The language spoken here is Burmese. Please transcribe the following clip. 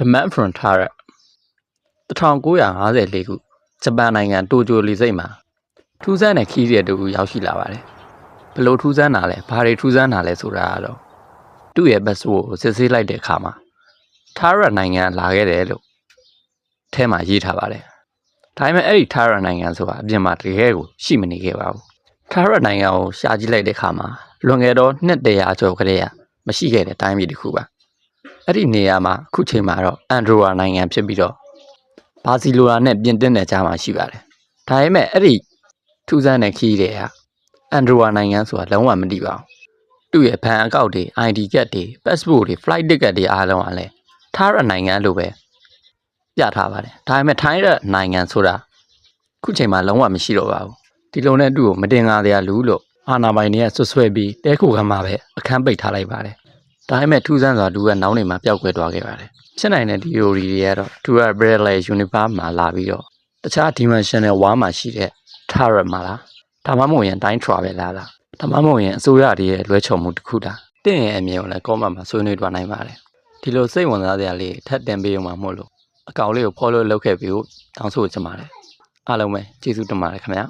The Man from Tara 1954ခုဂျပန်နိုင်ငံတိုကျိုလေဆိပ်မှာထူးဆန်းတဲ့ခီးတဲ့တူရောက်ရှိလာပါတယ်ဘလို့ထူးဆန်းတာလဲဘာတွေထူးဆန်းတာလဲဆိုတာကတော့သူ့ရဲ့ passport ကိုစစ်ဆေးလိုက်တဲ့အခါမှာ Tara နိုင်ငံလာခဲ့တယ်လို့ထဲမှာရေးထားပါတယ်ဒါပေမဲ့အဲ့ဒီ Tara နိုင်ငံဆိုတာအပြင်မှာတကယ်ကိုရှိမနေခဲ့ပါဘူး Tara နိုင်ငံကိုရှာကြည့်လိုက်တဲ့အခါမှာလွန်ခဲ့တော့နှစ်တရာကျော်ကတည်းကမရှိခဲ့တဲ့တိုင်းပြည်တစ်ခုပါအဲ့ဒီနေရာမှာအခုချိန်မှာတော့အန်ဒရိုဝါနိုင်ငံဖြစ်ပြီးတော့ဘာစီလိုနာနဲ့ပြင်သစ်နယ်ကြားမှာရှိပါတယ်ဒါပေမဲ့အဲ့ဒီထူးဆန်းတဲ့ခီးတွေကအန်ဒရိုဝါနိုင်ငံဆိုတာလုံးဝမသိပါဘူးသူ့ရဲ့ဘဏ်အကောင့်တွေ ID ကတ်တွေ passport တွေ flight ticket တွေအားလုံးကလည်းထားရနိုင်ငံလို့ပဲပြထားပါတယ်ဒါပေမဲ့ထိုင်းရနိုင်ငံဆိုတာခုချိန်မှာလုံးဝမရှိတော့ပါဘူးဒီလိုနဲ့သူ့ကိုမတင်ကားတရားလူလို့အာနာပိုင်တွေကဆွဆွဲပြီးတဲခိုခမ်းမှာပဲအခန်းပိတ်ထားလိုက်ပါတယ်ဒါပေမဲ့ထူးဆန်းစွာသူကနောက်နေမှာပျောက်ကွယ်သွားခဲ့ပါတယ်ဖြစ်နိုင်တဲ့ theory တွေကတော့သူက parallel universe မှာလာပြီးတော့တခြား dimensional world မှာရှိတဲ့ Tarot မှာလားဒါမှမဟုတ်ရင် time travel လားဒါမှမဟုတ်ရင်အစိုးရတွေရဲ့လွဲချော်မှုတစ်ခုလားတင့်ရဲ့အမြင်ကိုလည်း comment မှာဆွေးနွေးသွားနိုင်ပါတယ်ဒီလိုစိတ်ဝင်စားစရာလေးထပ်တင်ပေးအောင်မှာမို့လို့အကောင်လေးကို follow လုပ်ခဲ့ပြီးတော့တောင်းဆိုချင်ပါတယ်အားလုံးပဲကျေးဇူးတင်ပါတယ်ခင်ဗျာ